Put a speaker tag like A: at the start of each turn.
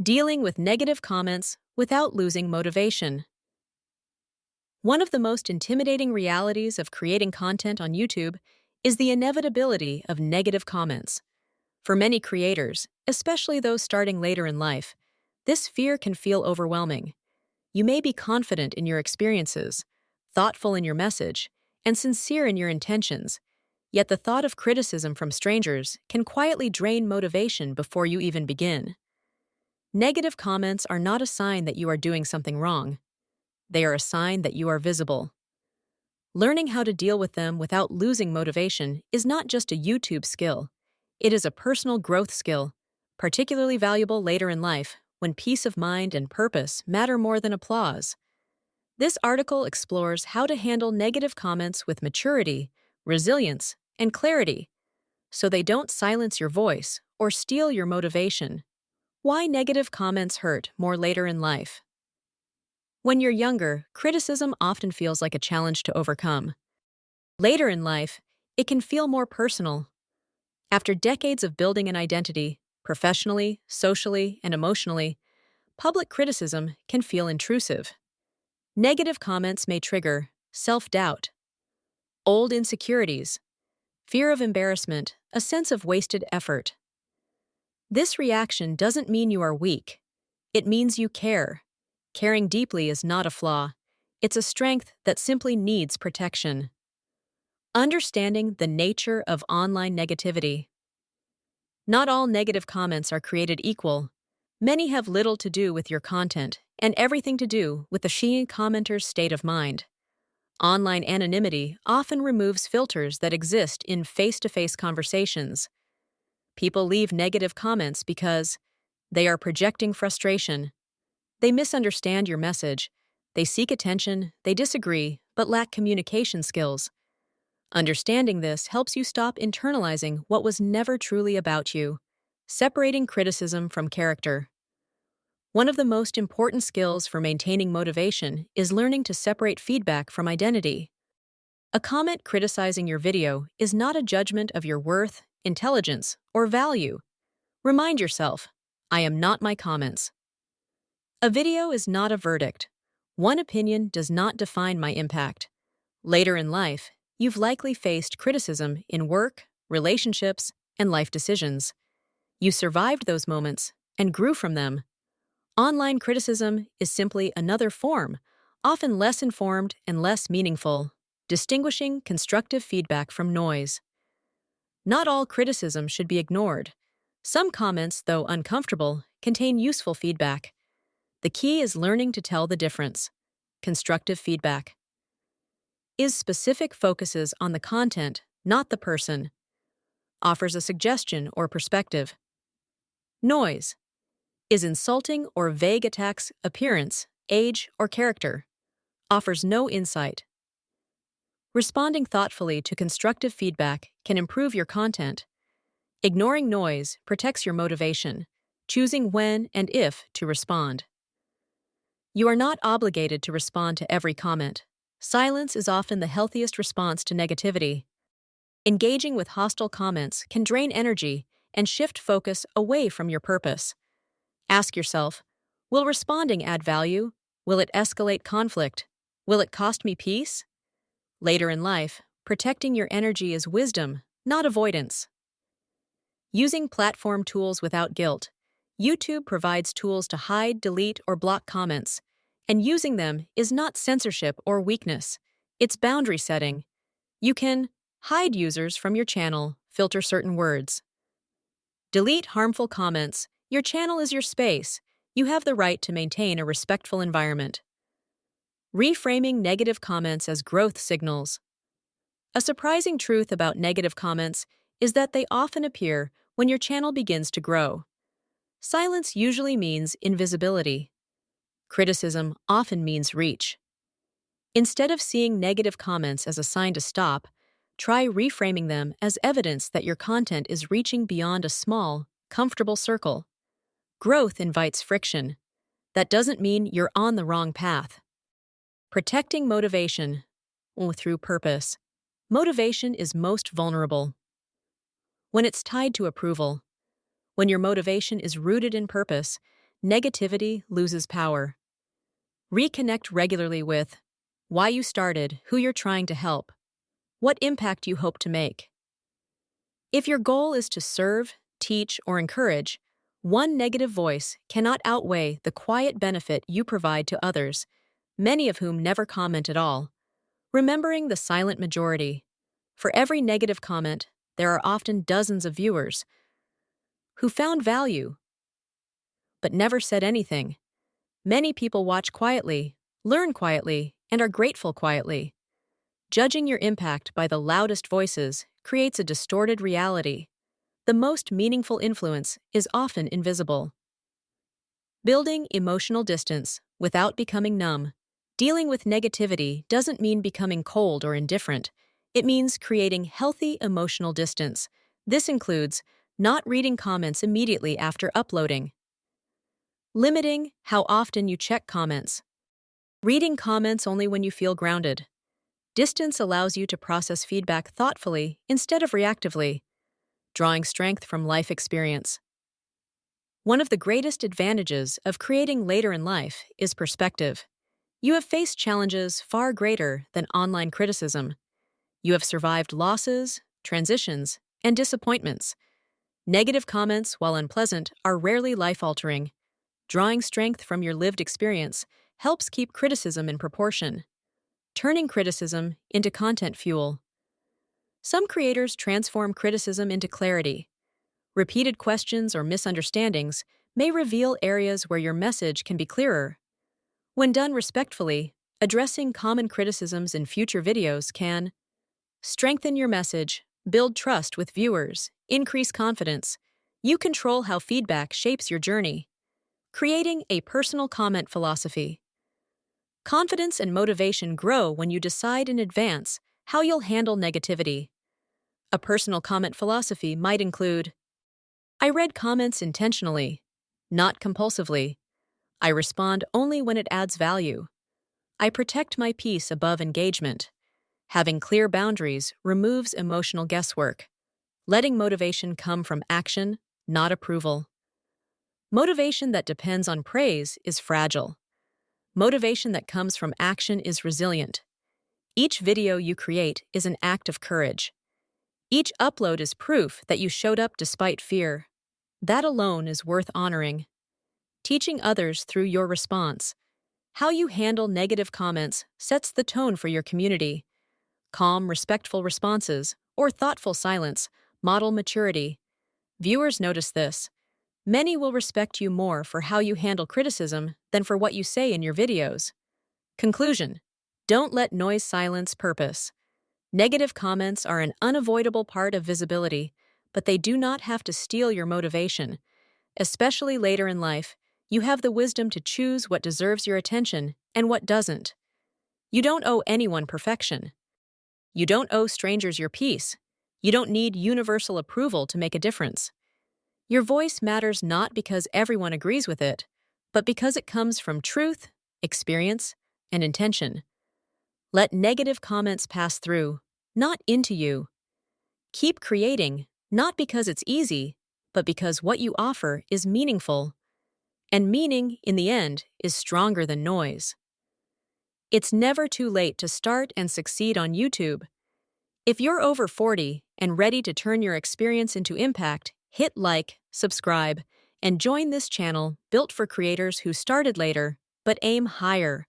A: Dealing with negative comments without losing motivation. One of the most intimidating realities of creating content on YouTube is the inevitability of negative comments. For many creators, especially those starting later in life, this fear can feel overwhelming. You may be confident in your experiences, thoughtful in your message, and sincere in your intentions, yet the thought of criticism from strangers can quietly drain motivation before you even begin. Negative comments are not a sign that you are doing something wrong. They are a sign that you are visible. Learning how to deal with them without losing motivation is not just a YouTube skill. It is a personal growth skill, particularly valuable later in life when peace of mind and purpose matter more than applause. This article explores how to handle negative comments with maturity, resilience, and clarity, so they don't silence your voice or steal your motivation. Why negative comments hurt more later in life. When you're younger, criticism often feels like a challenge to overcome. Later in life, it can feel more personal. After decades of building an identity, professionally, socially, and emotionally, public criticism can feel intrusive. Negative comments may trigger self-doubt, old insecurities, fear of embarrassment, a sense of wasted effort. This reaction doesn't mean you are weak. It means you care. Caring deeply is not a flaw. It's a strength that simply needs protection. Understanding the nature of online negativity. Not all negative comments are created equal. Many have little to do with your content and everything to do with the commenter's state of mind. Online anonymity often removes filters that exist in face-to-face conversations. People leave negative comments because they are projecting frustration. They misunderstand your message. They seek attention, they disagree, but lack communication skills. Understanding this helps you stop internalizing what was never truly about you, separating criticism from character. One of the most important skills for maintaining motivation is learning to separate feedback from identity. A comment criticizing your video is not a judgment of your worth, intelligence, or value. Remind yourself, I am not my comments. A video is not a verdict. One opinion does not define my impact. Later in life, you've likely faced criticism in work, relationships, and life decisions. You survived those moments and grew from them. Online criticism is simply another form, often less informed and less meaningful, distinguishing constructive feedback from noise. Not all criticism should be ignored. Some comments, though uncomfortable, contain useful feedback. The key is learning to tell the difference. Constructive feedback is specific focuses on the content, not the person. Offers a suggestion or perspective. Noise is insulting or vague attacks appearance, age, or character. Offers no insight. Responding thoughtfully to constructive feedback can improve your content. Ignoring noise protects your motivation, choosing when and if to respond. You are not obligated to respond to every comment. Silence is often the healthiest response to negativity. Engaging with hostile comments can drain energy and shift focus away from your purpose. Ask yourself, will responding add value? Will it escalate conflict? Will it cost me peace? Later in life, protecting your energy is wisdom, not avoidance. Using platform tools without guilt. YouTube provides tools to hide, delete, or block comments, and using them is not censorship or weakness. It's boundary setting. You can hide users from your channel, filter certain words. Delete harmful comments. Your channel is your space. You have the right to maintain a respectful environment. Reframing negative comments as growth signals. A surprising truth about negative comments is that they often appear when your channel begins to grow. Silence usually means invisibility. Criticism often means reach. Instead of seeing negative comments as a sign to stop, try reframing them as evidence that your content is reaching beyond a small, comfortable circle. Growth invites friction. That doesn't mean you're on the wrong path. Protecting motivation through purpose. Motivation is most vulnerable when it's tied to approval. When your motivation is rooted in purpose, negativity loses power. Reconnect regularly with why you started, who you're trying to help, what impact you hope to make. If your goal is to serve, teach, or encourage, one negative voice cannot outweigh the quiet benefit you provide to others, many of whom never comment at all. Remembering the silent majority. For every negative comment, there are often dozens of viewers who found value but never said anything. Many people watch quietly, learn quietly, and are grateful quietly. Judging your impact by the loudest voices creates a distorted reality. The most meaningful influence is often invisible. Building emotional distance without becoming numb. Dealing with negativity doesn't mean becoming cold or indifferent. It means creating healthy emotional distance. This includes not reading comments immediately after uploading, limiting how often you check comments, reading comments only when you feel grounded. Distance allows you to process feedback thoughtfully instead of reactively, drawing strength from life experience. One of the greatest advantages of creating later in life is perspective. You have faced challenges far greater than online criticism. You have survived losses, transitions, and disappointments. Negative comments, while unpleasant, are rarely life-altering. Drawing strength from your lived experience helps keep criticism in proportion. Turning criticism into content fuel. Some creators transform criticism into clarity. Repeated questions or misunderstandings may reveal areas where your message can be clearer. When done respectfully, addressing common criticisms in future videos can strengthen your message, build trust with viewers, increase confidence. You control how feedback shapes your journey. Creating a personal comment philosophy. Confidence and motivation grow when you decide in advance how you'll handle negativity. A personal comment philosophy might include: I read comments intentionally, not compulsively. I respond only when it adds value. I protect my peace above engagement. Having clear boundaries removes emotional guesswork. Letting motivation come from action, not approval. Motivation that depends on praise is fragile. Motivation that comes from action is resilient. Each video you create is an act of courage. Each upload is proof that you showed up despite fear. That alone is worth honoring. Teaching others through your response. How you handle negative comments sets the tone for your community. Calm, respectful responses or thoughtful silence model maturity. Viewers notice this. Many will respect you more for how you handle criticism than for what you say in your videos. Conclusion: don't let noise silence purpose. Negative comments are an unavoidable part of visibility, but they do not have to steal your motivation. Especially later in life, you have the wisdom to choose what deserves your attention and what doesn't. You don't owe anyone perfection. You don't owe strangers your peace. You don't need universal approval to make a difference. Your voice matters not because everyone agrees with it, but because it comes from truth, experience, and intention. Let negative comments pass through, not into you. Keep creating, not because it's easy, but because what you offer is meaningful. And meaning, in the end, is stronger than noise. It's never too late to start and succeed on YouTube. If you're over 40 and ready to turn your experience into impact, hit like, subscribe, and join this channel built for creators who started later but aim higher.